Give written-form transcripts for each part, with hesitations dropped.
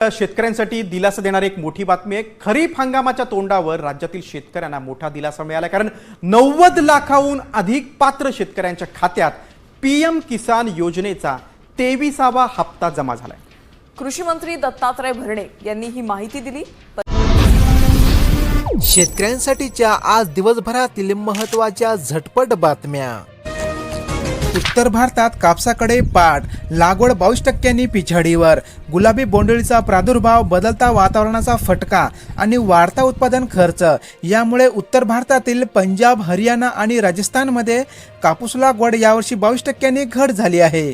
शेतकऱ्यांसाठी दिलासा देणारी एक मोठी बातमी आहे। खरीप हंगामाच्या तोंडावर राज्यातील शेतकऱ्यांना मोठा दिलासा मिळाला, कारण 90 लाखाहून अधिक पात्र शेतकऱ्यांच्या खात्यात पीएम किसान योजनेचा 23वा हप्ता जमा झालाय। कृषी मंत्री दत्तात्रय भरणे यांनी ही माहिती दिली। शेतकऱ्यांसाठीच्या आज दिवसभरातील महत्त्वाच्या झटपट बातम्या। उत्तर भारतात कापसाकडे पाठ, लागवड 22% पिछाडीवर, गुलाबी बोंडअळीचा प्रादुर्भाव, बदलता वातावरणाचा फटका आणि वाढता उत्पादन खर्च यामुळे उत्तर भारतातील पंजाब, हरियाणा आणि राजस्थानमध्ये कापूस लागवड यावर्षी 22% घट झाली आहे।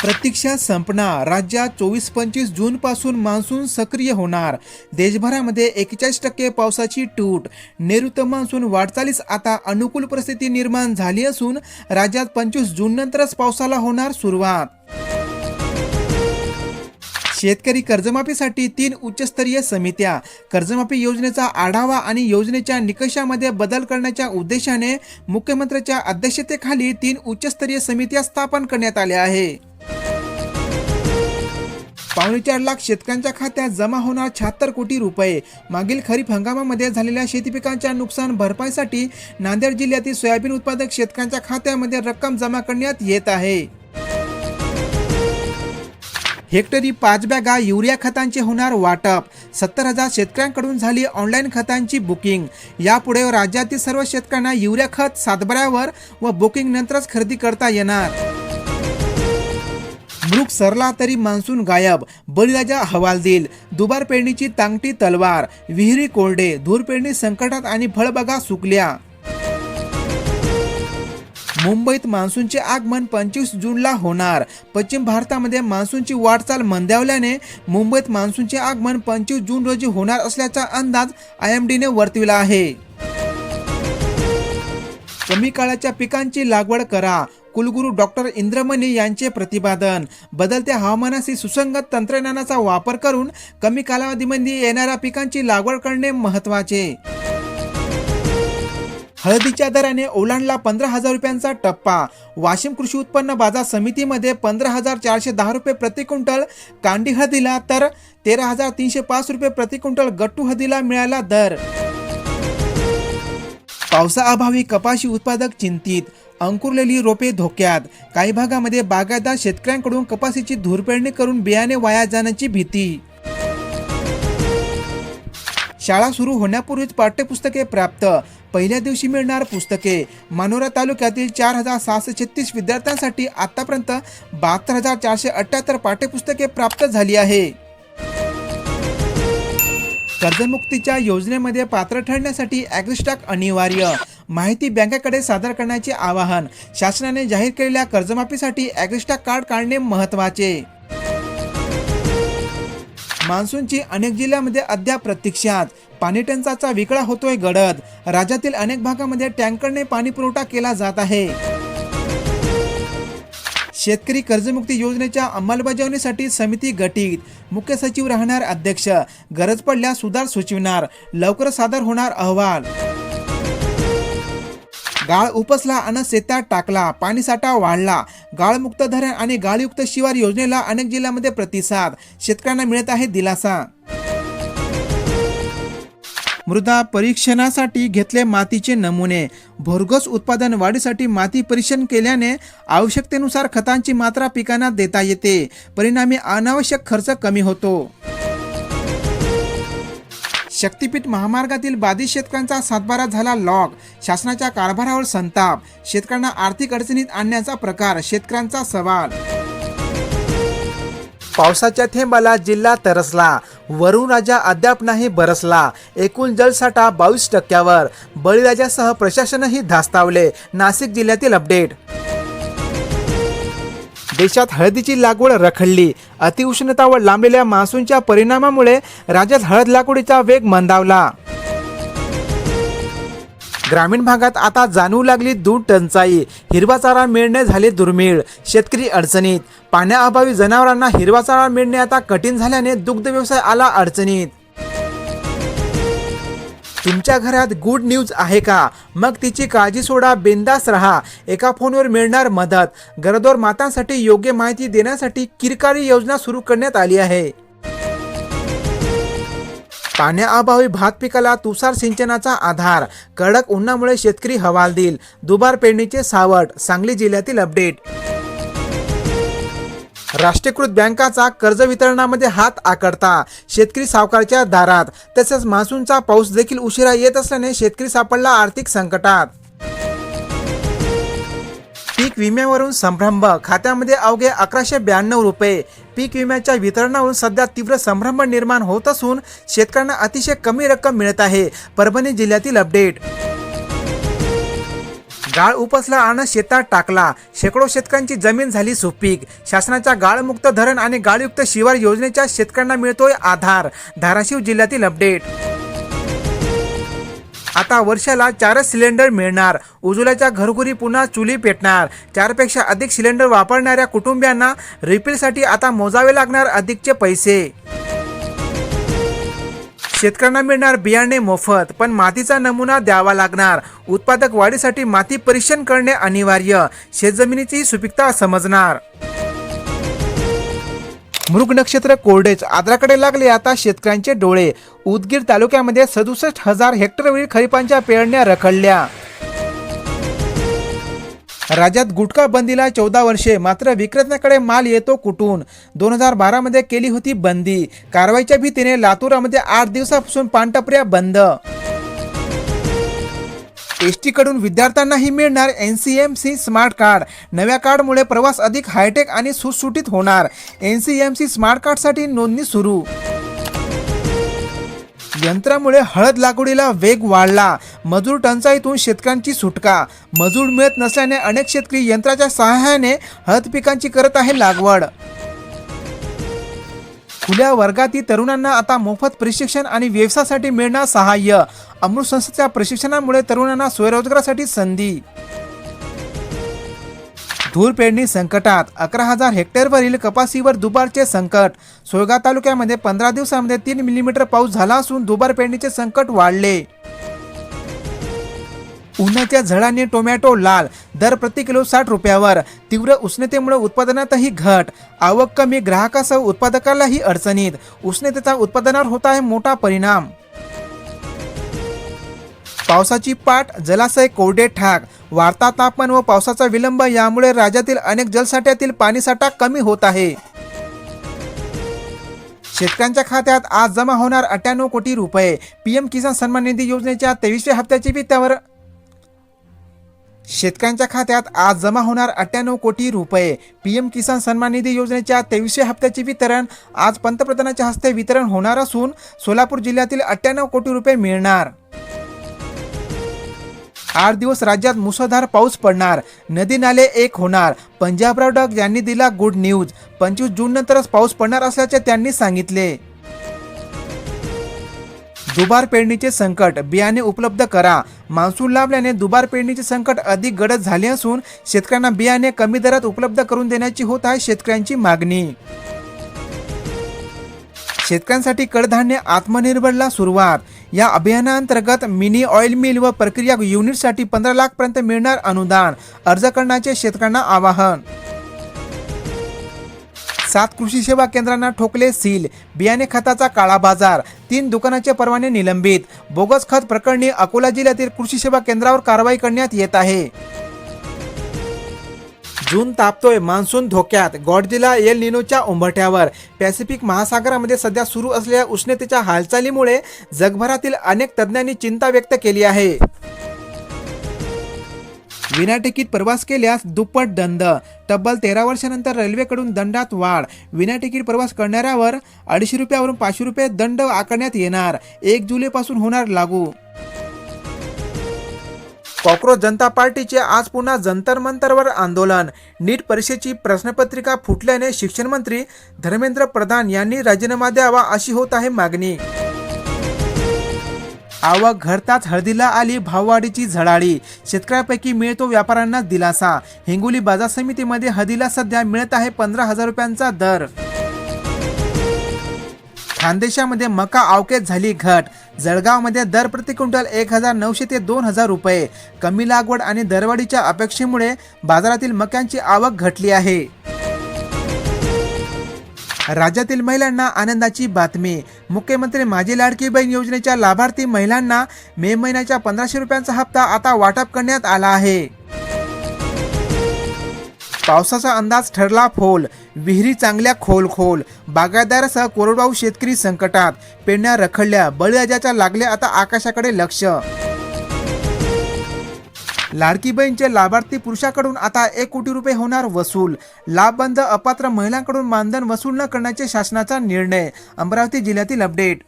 प्रतीक्षा संपणार, राज्यात 24-25 जून पासून मान्सून सक्रिय होणार। देशभरामध्ये 41% पावसाची तूट। नैऋत्य मान्सून वाटचालीस आता अनुकूल परिस्थिती निर्माण झाली असून राज्यात 25 जून नंतरच पावसाला होणार सुरुवात। शेतकरी कर्जमाफीसाठी 3 उच्चस्तरीय समित्या। कर्जमाफी योजनेचा आढावा आणि योजनेच्या निकषामध्ये बदल करण्याच्या उद्देशाने मुख्यमंत्र्यांच्या अध्यक्षतेखाली 3 उच्चस्तरीय समित्या स्थापन करण्यात आल्या आहे। 4.25 लाख शेतकऱ्यांच्या खात्यात जमा होणार 76 कोटी रुपये। मागील खरीप हंगामामध्ये झालेल्या शेती पिकांच्या नुकसान भरपाईसाठी नांदेड जिल्ह्यातील सोयाबीन उत्पादक शेतकऱ्यांच्या खात्यामध्ये रक्कम जमा करण्यात येत आहे। हेक्टरी 5 बॅगा युरिया खतांचे होणार वाटप। 70,000 शेतकऱ्यांकडून झाली ऑनलाईन खतांची बुकिंग। यापुढे राज्यातील सर्व शेतकऱ्यांना युरिया खत सातबाऱ्यावर व बुकिंग नंतरच खरेदी करता येणार। मृग सरला तरी मान्सून गायब, बळीराजा हवाल देईल। दुबार पेरणीची टांगती तलवार, विहिरी कोरडे, धूर पेरणी संकटात आणि फळबागा सुकल्या। मुंबईत मान्सूनचे आगमन 25 जूनला होणार। पश्चिम भारतामध्ये मान्सूनची वाटचाल मंदावल्याने मुंबईत मान्सूनचे आगमन 25 जून रोजी होणार असल्याचा अंदाज IMDने वर्तविला आहे। कमी काळाच्या पिकांची लागवड करा, कुलगुरू डॉक्टर इंद्रमणी यांचे प्रतिपादन। बदलत्या हवामानाशी सुसंगत तंत्रज्ञानाचा वापर करून कमी कालावधीमध्ये येणाऱ्या पिकांची लागवड करणे महत्त्वाचे। हळदीच्या दराने ओलांडला 15,000 रुपयांचा टप्पा। वाशिम कृषी उत्पन्न बाजार समितीमध्ये 15,410 रुपये प्रति क्विंटल कांडी हळदीला तर 13,305 रुपये प्रति क्विंटल गट्टू हळदीला मिळाला दर। पावसाअभावी कपाशी उत्पादक चिंतित, अंकुरलेली रोपे धोक्यात। काही भागामध्ये बागायतदार शेतकऱ्यांकडून कपाशीची धूरपेरणी करून बियाणे वाया जाण्याची भीती। शाळा सुरू होण्यापूर्वीच पाठ्यपुस्तके प्राप्त, पहिल्या दिवशी मिळणार पुस्तके। मानोरा तालुक्यातील 4,636 विद्यार्थ्यांसाठी आतापर्यंत 72,478 पाठ्यपुस्तके प्राप्त झाली आहे। कर्जमुक्तीच्या योजनेमध्ये पात्र ठरण्यासाठी ॲग्रीस्टॉक अनिवार्य, माहिती बँकेकडे सादर करण्याचे आवाहन। शासनाने जाहीर केलेल्या कर्जमाफीसाठी ॲग्रीस्टॉक कार्ड काढणे महत्त्वाचे। मान्सूनची अनेक जिल्ह्यांमध्ये अद्याप प्रतीक्षात, पाणी टंचाईचा विकडा होतोय गडद। राज्यातील अनेक भागामध्ये टँकरने पाणी पुरवठा केला जात आहे। शेतकरी कर्जमुक्ती योजनेच्या अंमलबजावणीसाठी समिती गठीत, मुख्य सचिव राहणार अध्यक्ष। गरज पडल्यास सुधार सुचविणार, लवकर सादर होणार अहवाल। गाळ उपसला आणि शेतात टाकला, पाणीसाठा वाढला। गाळमुक्त धरण आणि गाळयुक्त शिवार योजनेला अनेक जिल्ह्यांमध्ये प्रतिसाद, शेतकऱ्यांना मिळत आहे दिलासा। मृदा परीक्षणासाठी घेतले मातीचे नमुने, भरघोस उत्पादन वाढीसाठी माती परीक्षण केल्याने आवश्यकतेनुसार खतांची मात्रा पिकांना देता येते, परिणामी अनावश्यक खर्च कमी होतो। शक्तीपीठ महामार्गातील बाधित शेतकऱ्यांचा सातबारा झाला लॉक, शासनाच्या कारभारावर संताप। शेतकऱ्यांना आर्थिक अडचणीत आणण्याचा प्रकार, शेतकऱ्यांचा सवाल। पावसाच्या थेंबाला जिल्हा तरसला, वरुण राजा अद्याप नाही बरसला। एकूण जलसाठा 22%वर, बळीराजासह प्रशासनही धास्तावले। नाशिक जिल्ह्यातील अपडेट। देशात हळदीची लागवड रखडली, अतिउष्णता व लांबलेल्या मान्सूनच्या परिणामामुळे राज्यात हळद लागवडीचा वेग मंदावला। ग्रामीण भागात आता जाणवू लागली दूध टंचाई, हिरवा चारा मिळणे झाले दुर्मिळ। शेतकरी अडचणीत, पाण्याअभावी जनावरांना हिरवा चारा मिळणे आता कठीण झाल्याने दुग्ध व्यवसाय आला अडचणीत। तुमच्या घरात गुड न्यूज आहे का? मग तिची काळजी सोडा, बिंदास रहा. एका फोनवर मिळणार मदत. गरोदर मातांसाठी योग्य माहिती देण्यासाठी किरकारी योजना सुरू करण्यात आली आहे. पाण्याअभावी भात पिकाला तुषार सिंचनाचा आधार. कडक उन्हामुळे शेतकरी हवालदिल. दुबार पेरणीचे सावट. सांगली जिल्ह्यातील अपडेट. राष्ट्रीयकृत बँकाचा कर्ज वितरणामध्ये हात आकडता. शेतकरी सावकारच्या दारात. तसेच मान्सूनचा पाऊस देखील उशिरा येत असल्याने शेतकरी सापडला आर्थिक संकटात. पीक विम्यावरून संभ्रम. खात्यामध्ये अवघे 1192 रुपये. पीक विम्याच्या वितरणावरून सध्या तीव्र संभ्रम निर्माण होत असून शेतकऱ्यांना अतिशय कमी रक्कम मिळत आहे. परभणी जिल्ह्यातील अपडेट. गाळ उपसला आणि शेतात टाकला. शेकडो शेतकऱ्यांची जमीन झाली सुपीक. शासनाच्या गाळमुक्त धरण आणि गाळयुक्त शिवार योजनेच्या शेतकऱ्यांना मिळतोय आधार. धाराशिव जिल्ह्यातील अपडेट. आता वर्षाला 4 सिलेंडर मिळणार. उज्ज्वलाच्या घरगुरी पुन्हा चुली पेटणार. 4 पेक्षा अधिक सिलेंडर वापरणाऱ्या कुटुंबियांना रिफिलसाठी आता मोजावे लागणार अधिकचे पैसे. शेतकऱ्यांना मिळणार बियाणे मोफत, पण मातीचा नमुना द्यावा लागणार. उत्पादक वाढीसाठी माती परीक्षण करणे अनिवार्य. शेतजमिनीची सुपीकता समजणार. मृग नक्षत्र कोरडेच. आद्राकडे लागले आता शेतकऱ्यांचे डोळे. उदगीर तालुक्यामध्ये 67,000 हेक्टरवरील खरीपांच्या पेरण्या रखडल्या. राज्यात गुटखा बंदीला 14 वर्षे, मात्र विक्रेत्याकडे माल येतो कुठून? 2012 मध्ये केली होती बंदी. कारवाईच्या भीतीने लातूरामध्ये 8 दिवसापासून पानटपऱ्या बंद. एसटी कडून विद्यार्थ्यांनाही मिळणार NCMC स्मार्ट कार्ड. नव्या कार्डमुळे प्रवास अधिक हायटेक आणि सुटसुटीत होणार. NCMC स्मार्ट कार्डसाठी नोंदणी सुरू. यंत्रामुळे हळद लागवडीला वेग वाढला. मजूर टंचाईतून शेतकऱ्यांची सुटका. मजूर मिळत नसल्याने अनेक शेतकरी यंत्राच्या सहाय्याने हळद पिकांची करत आहे लागवड. खुल्या वर्गातील तरुणांना आता मोफत प्रशिक्षण आणि व्यवसायासाठी मिळणार सहाय्य. अमृत संस्थेच्या प्रशिक्षणामुळे तरुणांना स्वयंरोजगारासाठी संधी. धूर पेरणी संकटात. 11,000 हेक्टरवरील कपासीवर दुबारचे संकट. सोयगाव तालुक्यामध्ये 15 दिवसांमध्ये 3 मिलीमीटर पाऊस झाला असून दुबार पेरणीचे संकट वाढले. उन्हाच्या झळाने टोमॅटो लाल. दर प्रति किलो 60 रुपयावर. तीव्र उष्णतेमुळे उत्पादनातही घट. आवक कमी. ग्राहकासह उत्पादकालाही अडचणीत. उष्णतेचा उत्पादनावर होत आहे मोठा परिणाम. पावसाची पाठ. जलाशय कोरडे ठाक. वाढता तापमान व पावसाचा विलंब यामुळे राज्यातील अनेक जलसाठ्यातील पाणीसाठा कमी होत आहे. शेतकऱ्यांच्या खात्यात आज जमा होणार 98 कोटी रुपये. PM किसान सन्मान निधी योजनेच्या 23व्या हप्त्याची वितरण. शेतकऱ्यांच्या खात्यात आज जमा होणार 98 कोटी रुपये. PM किसान सन्मान निधी योजनेच्या 23व्या हप्त्याचे वितरण आज पंतप्रधानांच्या हस्ते वितरण होणार असून सोलापूर जिल्ह्यातील 98 कोटी रुपये मिळणार. 8 दिवस राज्यात मुसळधार पाऊस पडणार. नदी नाले एक होणार. पंजाबराव डग यांनी दिला गुड न्यूज. 25 जून नंतरच पाऊस पडणार असल्याचे त्यांनी सांगितले. दुबार पेरणीचे संकट. बियाणे उपलब्ध करा. मान्सून लाभल्याने दुबार पेरणीचे संकट अधिक गडद झाले असून शेतकऱ्यांना बियाणे कमी दरात उपलब्ध करून देण्याची होत आहे शेतकऱ्यांची मागणी. शेतकऱ्यांसाठी कडधान्य आत्मनिर्भरला सुरुवात. या अभियानांतर्गत मिनी ऑइल मिल व प्रक्रिया युनिटसाठी 15 लाख पर्यंत मिळणार अनुदान. अर्ज करण्याचे शेतकऱ्यांना आवाहन. 7 कृषी सेवा केंद्रांना ठोकले सील. बियाणे खताचा काळा बाजार. 3 दुकानाचे परवाने निलंबित. बोगस खत प्रकरणी अकोला जिल्ह्यातील कृषी सेवा केंद्रावर कारवाई करण्यात येत आहे. जून तापतोय. मान्सून धोक्यात. गॉडजिला एल निनोच्या उंबरठ्यावर. पॅसिफिक महासागरामध्ये सध्या सुरू असलेल्या उष्णतेच्या हालचालीमुळे जगभरातील अनेक तज्ज्ञांनी चिंता व्यक्त केली आहे. विना तिकीट प्रवास केल्यास दुप्पट दंड. तब्बल 13 वर्षानंतर रेल्वेकडून दंडात वाढ. विना तिकीट प्रवास करणाऱ्यावर 250 रुपयावरून 500 रुपये दंड आकारण्यात येणार. 1 जुलैपासून होणार लागू. कॉक्रोच जनता पार्टीचे आज पुन्हा जंतर मंतरवर आंदोलन. नीट परीक्षेची प्रश्नपत्रिका फुटल्याने शिक्षण मंत्री धर्मेंद्र प्रधान यांनी राजीनामा द्यावा अशी होत आहे मागणी. आवक घडताच हळदीला आली भाववाढीची झळाळी. शेतकऱ्यापैकी मिळतो व्यापाऱ्यांना दिलासा. हिंगोली बाजार समितीमध्ये हळदीला सध्या मिळत आहे 15,000 रुपयांचा दर. खानदेशामध्ये मका अवकेत झाली घट. जळगावमध्ये दर प्रति क्विंटल 1900 ते 2000 रुपये. कमी लागवड आणि दरवाढीच्या अपेक्षेमुळे बाजारातील मक्यांची आवक घटली आहे. राज्यातील महिलांना आनंदाची बातमी. मुख्यमंत्री माझी लाडकी बहीण योजनेच्या लाभार्थी महिलांना मे महिन्याच्या 1500 रुपयांचा हप्ता आता वाटप करण्यात आला आहे. पावसाचा अंदाज ठरला फोल. विहिरी चांगल्या खोल. बागायतदारासह कोरडवाहू शेतकरी संकटात. पेरण्या रखडल्या. बळीराजाच्या लागले आता आकाशाकडे लक्ष. लाडकी बहीणचे लाभार्थी पुरुषाकडून आता 1 कोटी रुपये होणार वसूल. लाभबंद अपात्र महिलांकडून मानधन वसूल न करण्याचे शासनाचा निर्णय. अमरावती जिल्ह्यातील अपडेट.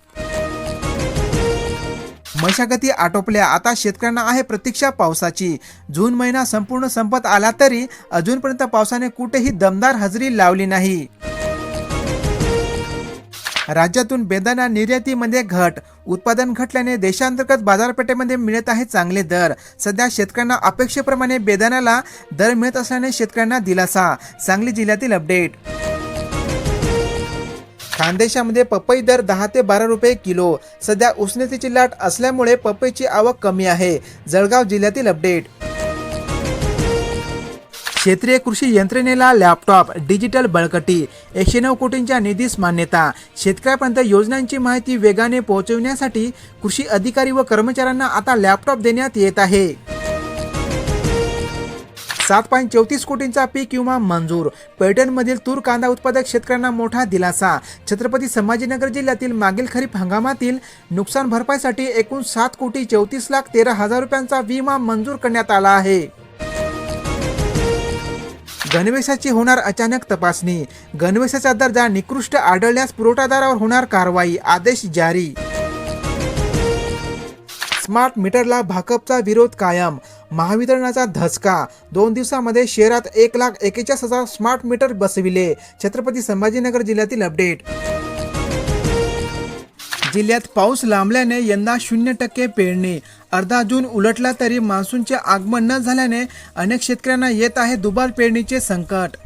मशागती आटोपल्या. आता शेतकऱ्यांना आहे प्रतीक्षा पावसाची. जून महिना संपूर्ण संपत आला तरी अजूनपर्यंत पावसाने कुठेही दमदार हजेरी लावली नाही. राज्यातून बेदाणा निर्यातीमध्ये घट. उत्पादन घटल्याने देशांतर्गत बाजारपेठेमध्ये मिळत आहे चांगले दर. सध्या शेतकऱ्यांना अपेक्षेप्रमाणे बेदाण्याला दर मिळत असल्याने शेतकऱ्यांना दिलासा. सांगली जिल्ह्यातील अपडेट. खानदेशामध्ये पपई दर 10 ते 12 रुपये किलो. सध्या उष्णतेची लाट असल्यामुळे पपईची आवक कमी आहे. जळगाव जिल्ह्यातील अपडेट. क्षेत्रीय कृषी यंत्रणेला लॅपटॉप. डिजिटल बळकटी. 109 कोटींच्या निधीस मान्यता. शेतकऱ्यापर्यंत योजनांची माहिती वेगाने पोहोचविण्यासाठी कृषी अधिकारी व कर्मचाऱ्यांना आता लॅपटॉप देण्यात येत आहे. 7.34 कोटींचा पीक विमा मंजूर. पैठणमधील तूर कांदा उत्पादक शेतकऱ्यांना मोठा दिलासा. छत्रपती संभाजीनगर जिल्ह्यातील मागील खरीप हंगामातील नुकसान भरपाईसाठी एकूण 7,34,13,000 रुपयांचा विमा मंजूर करण्यात आला आहे. गणवेशाची होणार अचानक तपासणी. गणवेशाचा दर्जा निकृष्ट आढळल्यास पुरवठादारावर होणार कारवाई. आदेश जारी. स्मार्ट मीटरला भाकपचा विरोध कायम. महावितरणाचा धसका. 2 दिवसामध्ये शहरात 1,41,000 स्मार्ट मीटर बसविले. छत्रपती संभाजीनगर जिल्ह्यातील अपडेट. जिल्ह्यात पाऊस लांबल्याने यंदा 0% पेरणी. अर्धा जून उलटला तरी मान्सूनचे आगमन न झाल्याने अनेक शेतकऱ्यांना येत आहे दुबार पेरणीचे संकट.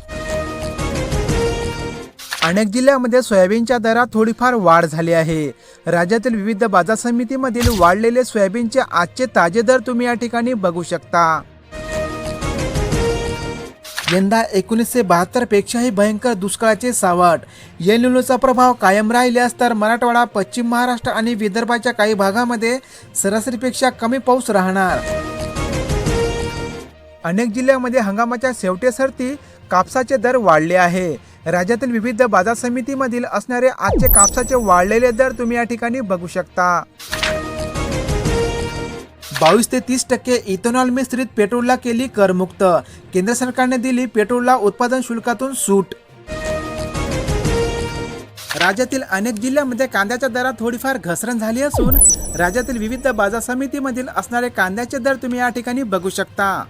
अनेक जिल्ह्यामध्ये सोयाबीनच्या दरात थोडीफार वाढ झाली आहे. राज्यातील विविध बाजार समितीमधील वाढलेले सोयाबीनचे आजचे ताजे दर तुम्ही या ठिकाणी बघू शकता. यंदा 1972 पेक्षाही भयंकर दुष्काळाचे सावट. एल निनोचा प्रभाव कायम राहिल्यास तर मराठवाडा, पश्चिम महाराष्ट्र आणि विदर्भाच्या काही भागामध्ये सरासरीपेक्षा कमी पाऊस राहणार. अनेक जिल्ह्यामध्ये हंगामाच्या शेवटी कापसाचे दर वाढले आहे. राज्यातील विविध बाजार समितीमधील असणारे आजचे कापसाचे वाढलेले दर तुम्ही या ठिकाणी बघू शकता. 22 ते 30% इथेनॉल मिश्रित पेट्रोलला केली करमुक्त. केंद्र सरकारने दिली पेट्रोलला उत्पादन शुल्कातून सूट. राज्यातील अनेक जिल्ह्यांमध्ये कांद्याच्या दरात थोडीफार घसरण झाली असून राज्यातील विविध बाजार समितीमधील असणारे कांद्याचे दर तुम्ही या ठिकाणी बघू शकता.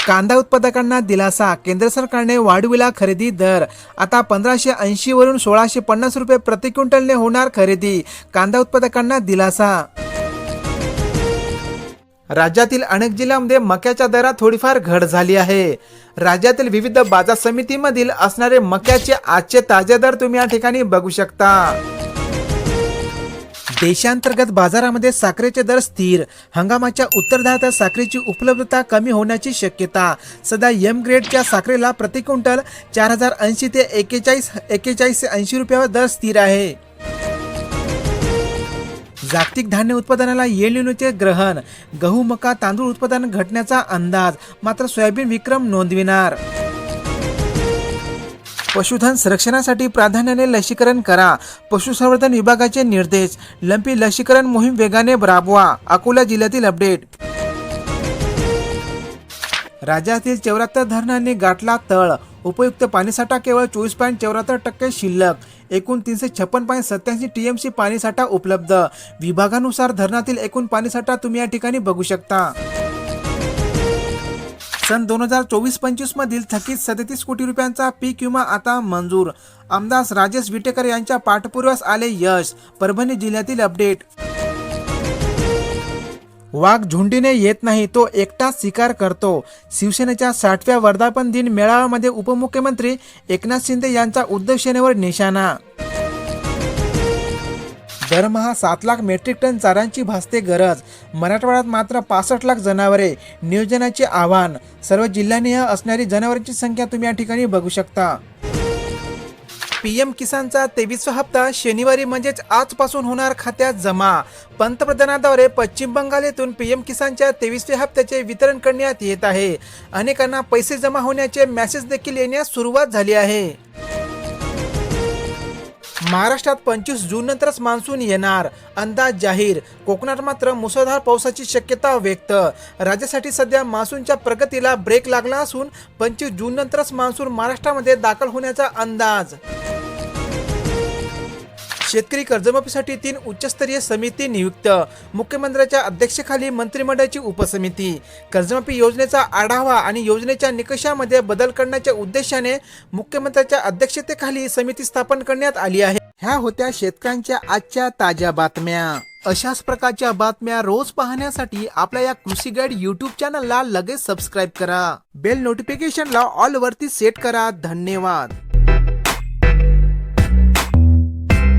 कांदा उत्पादकांना दिलासा. केंद्र सरकारने वाढविला खरेदी दर. आता 1580 वरून 1650 रुपये प्रति क्विंटलने होणार खरेदी. कांदा उत्पादकांना दिलासा. राज्यातील अनेक जिल्ह्यांमध्ये मक्याच्या दरात थोडीफार घट झाली आहे. राज्यातील विविध बाजार समितीमधील असणारे मक्याचे आजचे ताजे दर तुम्ही या ठिकाणी बघू शकता. देशांतर्गत बाजारामध्ये साखरेचे दर स्थिर. हंगामाच्या उत्तरार्धात साखरेची उपलब्धता कमी होण्याची शक्यता. सध्या एम ग्रेडच्या साखरेला प्रति क्विंटल 4080 ते 4180 रुपयावर दर स्थिर आहे. जागतिक धान्य उत्पादनाला एल निनोचे ग्रहण. गहू, मका, तांदूळ उत्पादन घटण्याचा अंदाज. मात्र सोयाबीन विक्रम नोंदविणार. पशुधन संरक्षणासाठी प्राधान्याने लसीकरण करा. पशुसंवर्धन विभागाचे निर्देश. लंपी लसीकरण मोहीम वेगाने राबवा. अकोला जिल्ह्यातील अपडेट. राज्यातील 74 धरणांनी गाठला तळ. उपयुक्त पाणीसाठा केवळ 24.74% शिल्लक. एकूण 356.87 TMC पाणीसाठा उपलब्ध. विभागानुसार धरणातील एकूण पाणीसाठा तुम्ही या ठिकाणी बघू शकता. सन 2024-25 मधील थकीत 37 कोटी रुपयांचा पीक विमा आता मंजूर. आमदार राजेश विटेकर यांच्या पाठपुराव्यास आले यश. परभणी जिल्ह्यातील अपडेट. वाघ झुंडीने येत नाही, तो एकटाच शिकार करतो. शिवसेनेच्या 60व्या वर्धापन दिन मेळाव्यामध्ये उपमुख्यमंत्री एकनाथ शिंदे यांचा उद्धव सेनेवर निशाणा. दरमहा 7 लाख मेट्रिक टन चाऱ्याची भासते गरज. मराठवाड्यात मात्र 65 लाख जनावरे. नियोजनाचे आव्हान. सर्व जिल्ह्यांनी असणारी जनावरांची संख्या तुम्ही या ठिकाणी बघू शकता. पीएम किसानचा 23वा हप्ता शनिवारी म्हणजेच आजपासून होणार खात्यात जमा. पंतप्रधानाद्वारे पश्चिम बंगाल येथून पीएम किसानच्या 23व्या हप्त्याचे वितरण करण्यात येत आहे. अनेकांना पैसे जमा होण्याचे मेसेज देखील येण्यास सुरुवात झाली आहे. महाराष्ट्रात 25 जून नंतरच मान्सून येणार, अंदाज जाहीर. कोकणात मात्र मुसळधार पावसाची शक्यता व्यक्त. राज्यासाठी सध्या मान्सूनच्या प्रगतीला ब्रेक लागला असून 25 जून नंतरच मान्सून महाराष्ट्रामध्ये दाखल होण्याचा अंदाज. शेतकरी कर्जमाफीसाठी 3 उच्चस्तरीय समिती नियुक्त. मुख्यमंत्र्यांच्या अध्यक्षतेखाली मंत्रिमंडळाची उपसमिती. कर्जमाफी योजनेचा आढावा आणि योजनेच्या निकषामध्ये बदल करण्याच्या उद्देशाने मुख्यमंत्र्यांच्या अध्यक्षतेखाली समिती स्थापन करण्यात आली आहे. ह्या होत्या शेतकऱ्यांच्या आजच्या ताज्या बातम्या. अशाच प्रकारच्या बातम्या रोज पाहण्यासाठी आपल्या या कृषी गाईड YouTube चॅनलला लगेच सबस्क्राईब करा. बेल नोटिफिकेशनला ऑल वरती सेट करा. धन्यवाद.